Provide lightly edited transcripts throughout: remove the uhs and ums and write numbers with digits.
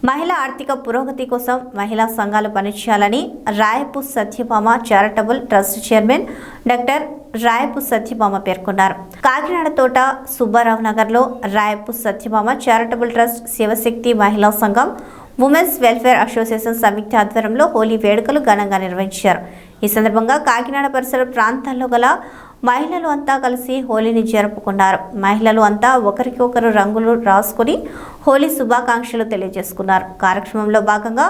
మహిళా ఆర్థిక పురోగతి కోసం మహిళా సంఘాలు పనిచేయాలని Rayapu Satyabhama charitable trust chairman doctor Rayapu Satyabhama పేర్కొన్నారు. కాకినాడ తోట సుబ్బారావు నగర్లో రాయపు సత్యభామ చారిటబుల్ ట్రస్ట్ శివశక్తి మహిళా సంఘం ఉమెన్స్ వెల్ఫేర్ అసోసియేషన్ సంయుక్త ఆధ్వర్యంలో హోలీ వేడుకలు ఘనంగా నిర్వహించారు. ఈ సందర్భంగా కాకినాడ పరిసర ప్రాంతాల్లో గల మహిళలు అంతా కలిసి హోలీని జరుపుకున్నారు. మహిళలు అంతా ఒకరికొకరు రంగులు రాసుకుని హోలీ శుభాకాంక్షలు తెలియజేసుకున్నారు. కార్యక్రమంలో భాగంగా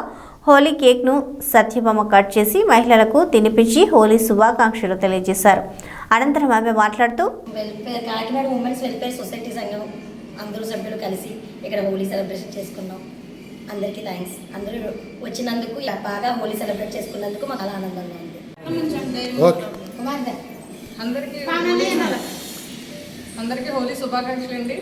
హోలీ కేక్ను సత్యభామ కట్ చేసి మహిళలకు తినిపించి హోలీ శుభాకాంక్షలు తెలియజేశారు. అనంతరం ఆమె మాట్లాడుతూ కాకినాడ ఉమెన్స్ వెల్ఫేర్ సొసైటీ సంఘం అందరూ సభ్యులు కలిసి ఇక్కడ హోలీ సెలబ్రేషన్ చేసుకున్నాం. అందరికీ థ్యాంక్స్. అందరూ వచ్చినందుకు బాగా హోలీ సెలబ్రేట్ చేసుకున్నందుకు మాకు చాలా ఆనందంగా ఉంది. అందరికీ హోలీ శుభాకాంక్షలు అండి.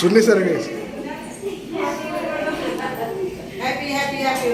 चुनने सर गए happy happy happy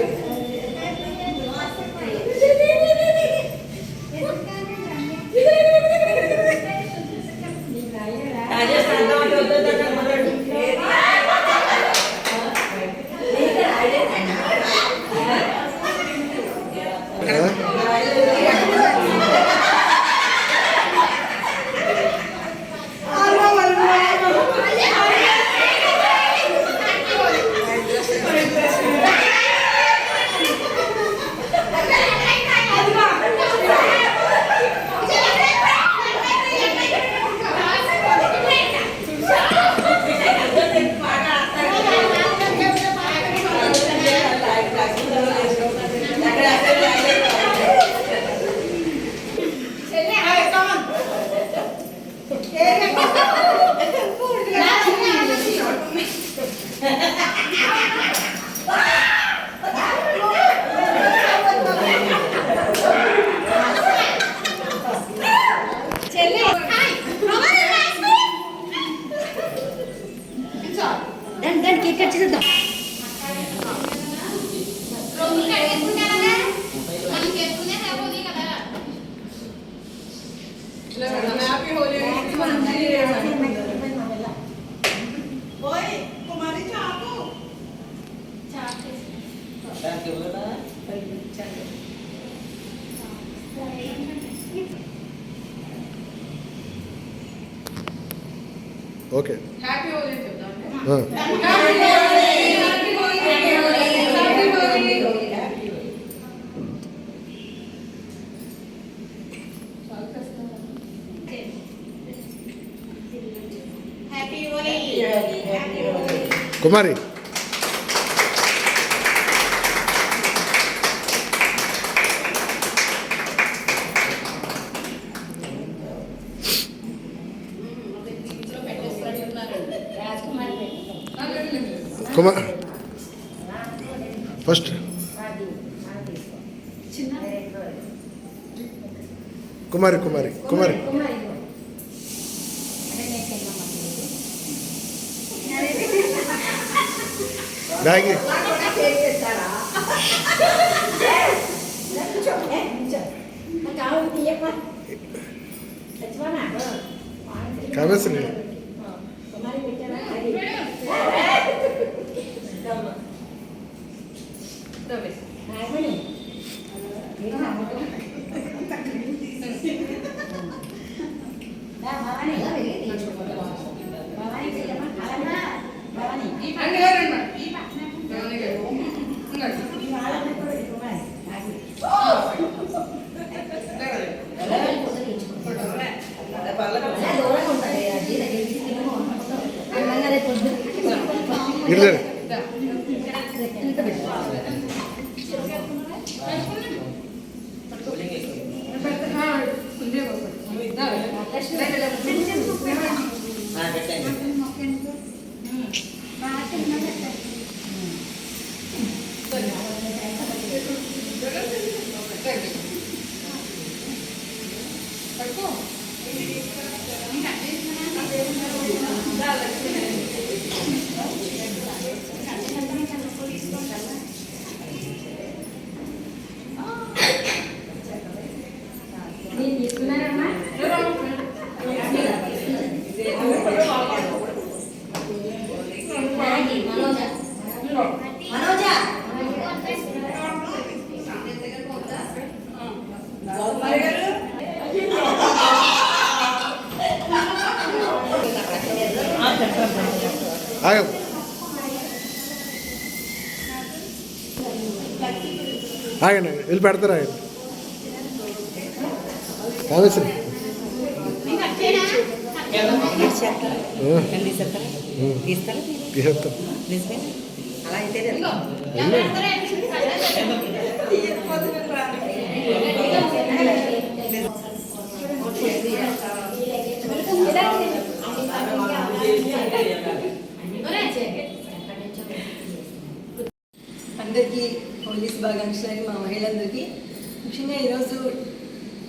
okay happy Holi Kumari Kumar first Kumari Kumari Kumari బ్యాగి కావేసి దూరంగా ఉంటుంది ఇద్దరు ఆగం ఆగండి వెళ్ళి పెడతారు ఆగండి కామేశ్వరి తీసేస్తాం అలా అయితే అందరికీ హోలీ శుభాకాంక్షలు మా మహిళలందరికీ. ముఖ్యంగా ఈరోజు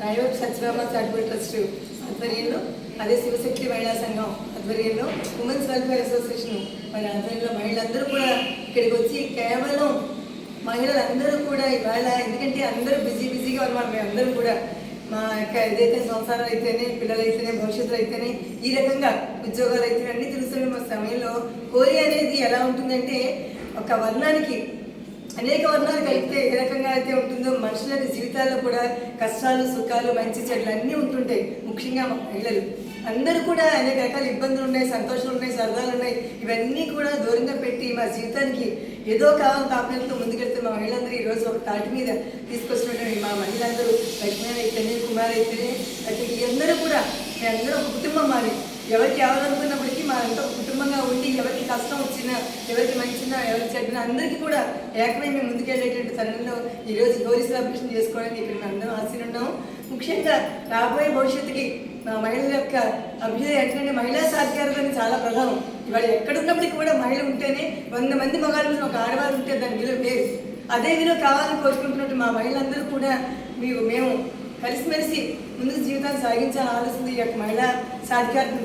రాయవరపు సత్యభామ చారిటబుల్ ట్రస్ట్ ఆధ్వర్యంలో, అదే శివశక్తి మహిళా సంఘం ఆధ్వర్యంలో, ఉమెన్స్ వెల్ఫేర్ అసోసియేషన్ మరి ఆధ్వర్యంలో మహిళలందరూ కూడా ఇక్కడికి వచ్చి కేవలం మహిళలందరూ కూడా ఇవాళ, ఎందుకంటే అందరూ బిజీగా ఉన్నారు, మేమందరూ కూడా మా యొక్క ఏదైతే సంసారాలు అయితేనే, పిల్లలు అయితేనే, భవిష్యత్తులో అయితేనే, ఈ రకంగా ఉద్యోగాలు అయితేనే అన్ని తెలుస్తున్న మా సమయంలో హోలీ అనేది ఎలా ఉంటుందంటే, ఒక వర్ణానికి అనేక వర్ణాలు కలిపితే ఏ రకంగా అయితే ఉంటుందో మనుషుల జీవితాల్లో కూడా కష్టాలు, సుఖాలు, మంచి చెడులు అన్నీ ఉంటుంటాయి. ముఖ్యంగా మహిళలు అందరూ కూడా అనేక రకాల ఇబ్బందులు ఉన్నాయి, సంతోషాలు ఉన్నాయి, సరదాలు ఉన్నాయి. ఇవన్నీ కూడా దూరంగా పెట్టి మా జీవితానికి ఏదో కావాలి తాపనలతో ముందుకెళ్తే మా మహిళలందరూ ఈరోజు ఒక తాటి మీద తీసుకొచ్చినటువంటి మా మహిళలందరూ లక్ష్మీ అయితేనే, కుమార్ అయితేనే, అయితే అందరూ కూడా మేమందరూ ఒక కుటుంబం మాది. ఎవరికి ఎవరనుకున్నప్పటికీ మా అంతా ఒక కుటుంబంగా ఉండి, ఎవరికి కష్టం వచ్చినా, ఎవరికి మంచినా, ఎవరికి చెడ్డినా అందరికీ కూడా ఏకమై మేము ముందుకెళ్ళేటువంటి తరుణంలో ఈరోజు హోలీ సెలబ్రేషన్ చేసుకోవడానికి ఇక్కడ మేము అందరం ఆశీనున్నాము. ముఖ్యంగా రాబోయే భవిష్యత్తుకి మా మహిళల యొక్క అభ్యుదయం ఏంటంటే మహిళా సాధికారత చాలా ప్రధానం. ఇవాళ ఎక్కడున్నప్పటికీ కూడా మహిళ ఉంటేనే 100 మంది మగాళ్ళు ఒక ఆడవారు ఉంటే దాని విలువ వేరు. అదే విలువ కావాలని కోరుకుంటున్నట్టు మా మహిళలందరూ కూడా మేము కలిసిమెలిసి ముందుకు జీవితాన్ని సాగించాలని ఆలోచన ఈ యొక్క మహిళా సాధికారతను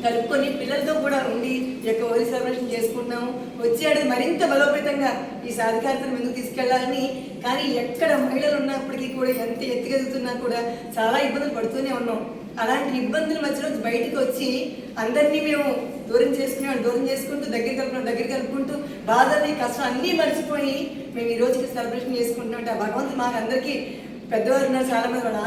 కలుపుకొని పిల్లలతో కూడా ఉండి ఈ యొక్క హోలీ సెలబ్రేషన్ చేసుకుంటున్నాము. వచ్చేది మరింత బలోపేతంగా ఈ సాధికారతను ముందుకు తీసుకెళ్లాలని. కానీ ఎక్కడ మహిళలు ఉన్నప్పటికీ కూడా ఎంత ఎత్తుకెదుగుతున్నా కూడా చాలా ఇబ్బందులు పడుతూనే ఉన్నాం. అలాంటి ఇబ్బందుల మధ్యలో బయటకు వచ్చి అందరినీ మేము దూరం చేసుకుంటూ దగ్గర కలుపుకుంటూ బాధల్ని, కష్టం అన్నీ మర్చిపోయి మేము ఈ రోజుకి సెలబ్రేషన్ చేసుకుంటున్నాం. అంటే ఆ భగవంతుడు మాకు అందరికీ పెద్దవారు ఉన్నారు, చాలా మంది వాళ్ళ